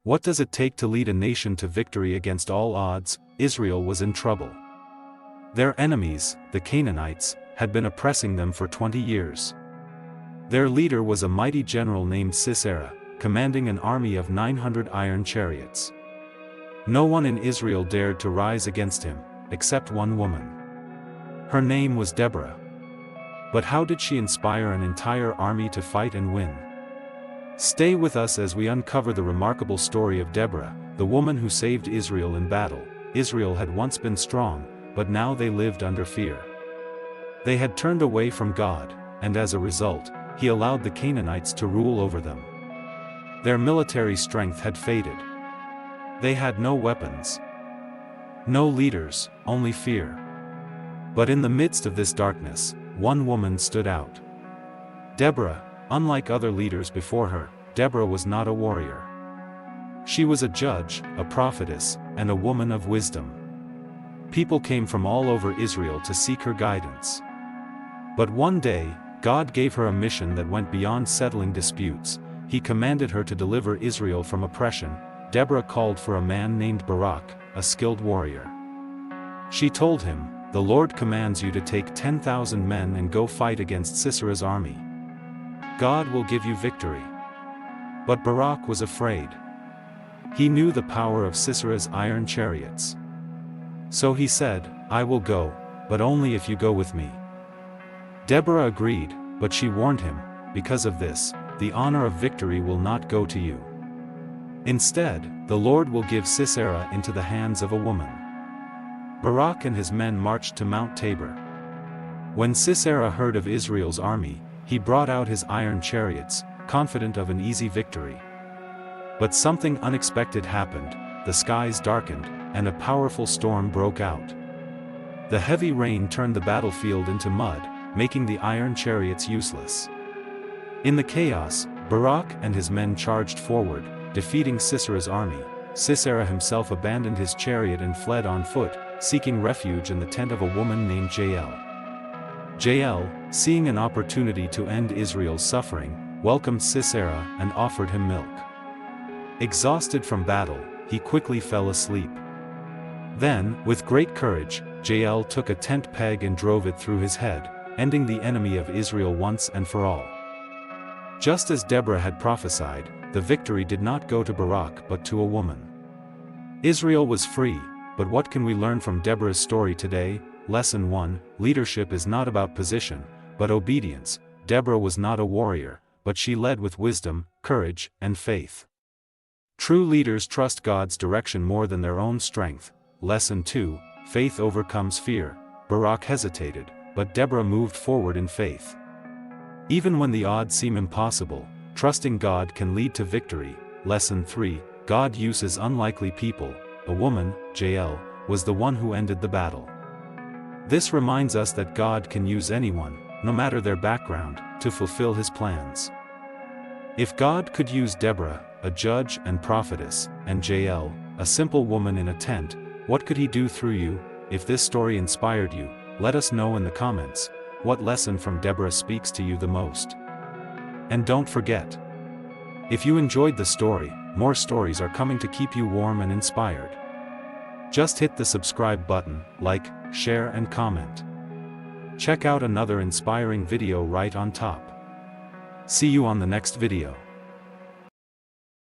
What does it take to lead a nation to victory against all odds? Israel was in trouble. Their enemies, the Canaanites, had been oppressing them for 20 years. Their leader was a mighty general named Sisera, commanding an army of 900 iron chariots. No one in Israel dared to rise against him, except one woman. Her name was Deborah. But how did she inspire an entire army to fight and win? Stay with us as we uncover the remarkable story of Deborah, the woman who saved Israel in battle. Israel had once been strong, but now they lived under fear. They had turned away from God, and as a result, He allowed the Canaanites to rule over them. Their military strength had faded. They had no weapons, no leaders, only fear. But in the midst of this darkness, one woman stood out. Deborah. Unlike other leaders before her, Deborah was not a warrior. She was a judge, a prophetess, and a woman of wisdom. People came from all over Israel to seek her guidance. But one day, God gave her a mission that went beyond settling disputes. He commanded her to deliver Israel from oppression. Deborah called for a man named Barak, a skilled warrior. She told him, "The Lord commands you to take 10,000 men and go fight against Sisera's army. God will give you victory." But Barak was afraid. He knew the power of Sisera's iron chariots. So he said, "I will go, but only if you go with me." Deborah agreed, but she warned him, "Because of this, the honor of victory will not go to you. Instead, the Lord will give Sisera into the hands of a woman." Barak and his men marched to Mount Tabor. When Sisera heard of Israel's army, he brought out his iron chariots, confident of an easy victory. But something unexpected happened. The skies darkened, and a powerful storm broke out. The heavy rain turned the battlefield into mud, making the iron chariots useless. In the chaos, Barak and his men charged forward, defeating Sisera's army. Sisera himself abandoned his chariot and fled on foot, seeking refuge in the tent of a woman named Jael. Jael, seeing an opportunity to end Israel's suffering, welcomed Sisera and offered him milk. Exhausted from battle, he quickly fell asleep. Then, with great courage, Jael took a tent peg and drove it through his head, ending the enemy of Israel once and for all. Just as Deborah had prophesied, the victory did not go to Barak but to a woman. Israel was free, but what can we learn from Deborah's story today? Lesson 1, Leadership is not about position, but obedience. Deborah was not a warrior, but she led with wisdom, courage, and faith. True leaders trust God's direction more than their own strength. Lesson 2, Faith overcomes fear. Barak hesitated, but Deborah moved forward in faith. Even when the odds seem impossible, trusting God can lead to victory. Lesson 3, God uses unlikely people. A woman, Jael, was the one who ended the battle. This reminds us that God can use anyone, no matter their background, to fulfill His plans. If God could use Deborah, a judge and prophetess, and Jael, a simple woman in a tent, what could He do through you? If this story inspired you, let us know in the comments. What lesson from Deborah speaks to you the most? And don't forget, if you enjoyed the story, more stories are coming to keep you warm and inspired. Just hit the subscribe button, like, share and comment. Check out another inspiring video right on top. See you on the next video.